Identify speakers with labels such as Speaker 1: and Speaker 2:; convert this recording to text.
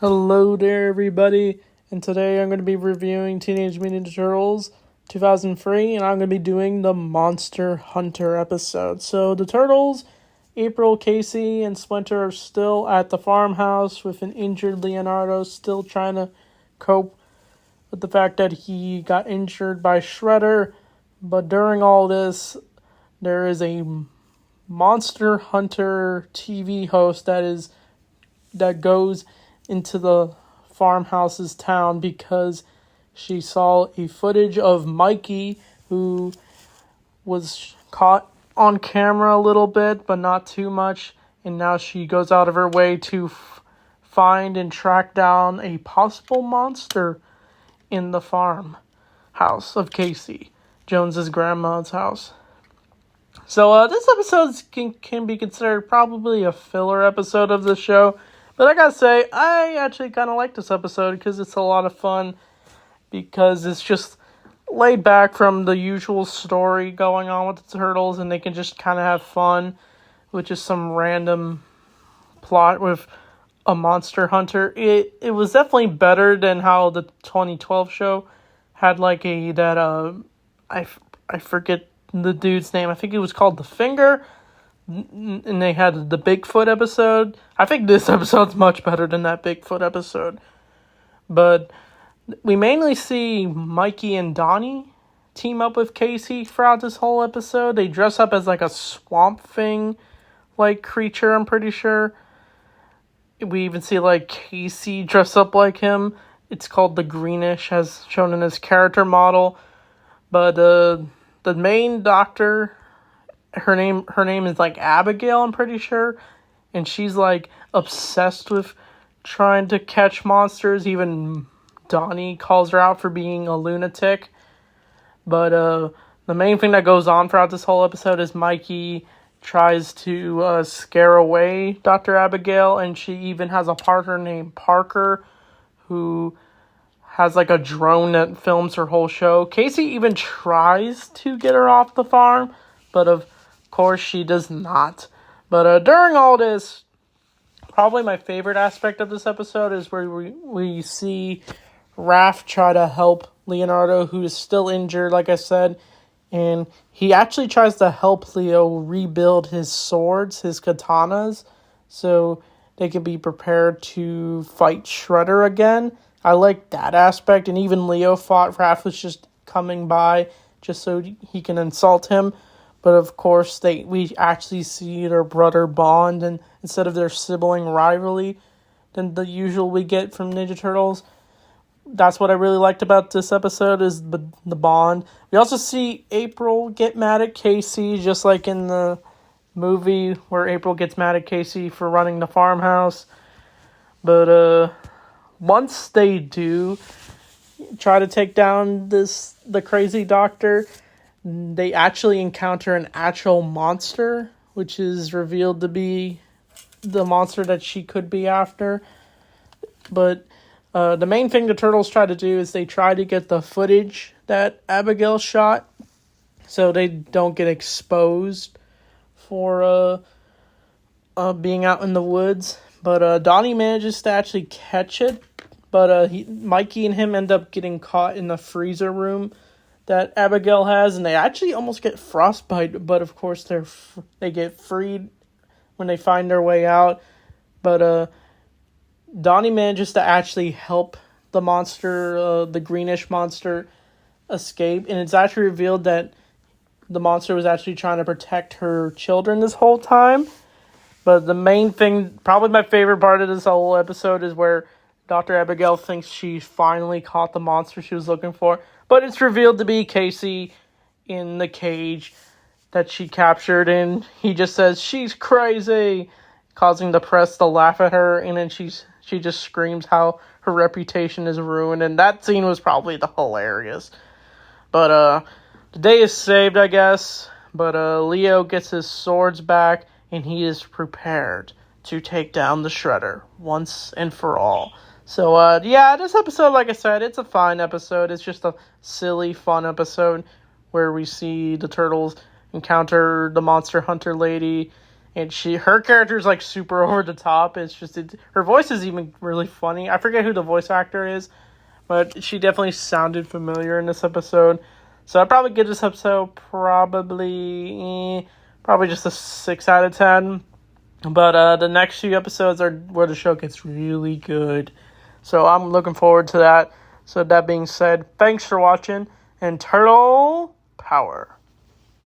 Speaker 1: Hello there, everybody, and today I'm going to be reviewing Teenage Mutant Ninja Turtles 2003, and I'm going to be doing the Monster Hunter episode. So the Turtles, April, Casey, and Splinter are still at the farmhouse with an injured Leonardo, still trying to cope with the fact that he got injured by Shredder. But during all this, there is a Monster Hunter TV host that goes into the farmhouse's town because she saw a footage of Mikey, who was caught on camera a little bit, but not too much, and now she goes out of her way to find and track down a possible monster in the farmhouse of Casey, Jones's grandma's house. So this episode can be considered probably a filler episode of the show. But I gotta say, I actually kind of like this episode because it's a lot of fun. Because it's just laid back from the usual story going on with the Turtles. And they can just kind of have fun with just some random plot with a monster hunter. It was definitely better than how the 2012 show had like I forget the dude's name. I think it was called The Finger. And they had the Bigfoot episode. I think this episode's much better than that Bigfoot episode. But we mainly see Mikey and Donnie team up with Casey throughout this whole episode. They dress up as like a swamp thing like creature, I'm pretty sure. We even see like Casey dress up like him. It's called the Greenish, as shown in his character model. But the main doctor, her name is like Abigail, I'm pretty sure, and she's like obsessed with trying to catch monsters. Even Donnie calls her out for being a lunatic. But the main thing that goes on throughout this whole episode is Mikey tries to scare away Dr. Abigail, and she even has a partner named Parker who has like a drone that films her whole show. Casey even tries to get her off the farm, but of course she does not. But during all this, probably my favorite aspect of this episode is where we see Raph try to help Leonardo, who is still injured, like I said, and he actually tries to help Leo rebuild his swords, his katanas, so they can be prepared to fight Shredder again. I like that aspect, and even Leo thought Raph was just coming by just so he can insult him. But of course, we actually see their brother bond, and instead of their sibling rivalry than the usual we get from Ninja Turtles. That's what I really liked about this episode, is the bond. We also see April get mad at Casey, just like in the movie where April gets mad at Casey for running the farmhouse. But once they do try to take down the crazy doctor, they actually encounter an actual monster, which is revealed to be the monster that she could be after. But the main thing the Turtles try to do is they try to get the footage that Abigail shot so they don't get exposed for being out in the woods. But Donnie manages to actually catch it. But Mikey and him end up getting caught in the freezer room that Abigail has, and they actually almost get frostbite, but of course they get freed when they find their way out. But Donnie manages to actually help the monster, the greenish monster, escape, and it's actually revealed that the monster was actually trying to protect her children this whole time. But the main thing, probably my favorite part of this whole episode, is where Dr. Abigail thinks she finally caught the monster she was looking for. But it's revealed to be Casey in the cage that she captured, and he just says, "She's crazy," causing the press to laugh at her, and then she just screams how her reputation is ruined, and that scene was probably the hilarious. But the day is saved, I guess, but Leo gets his swords back, and he is prepared to take down the Shredder once and for all. So, yeah, this episode, like I said, it's a fine episode. It's just a silly, fun episode where we see the Turtles encounter the Monster Hunter lady, and her character is like super over the top. It's just her voice is even really funny. I forget who the voice actor is, but she definitely sounded familiar in this episode. So I'd probably give this episode probably just a 6 out of 10. But the next few episodes are where the show gets really good. So I'm looking forward to that. So that being said, thanks for watching, and Turtle Power.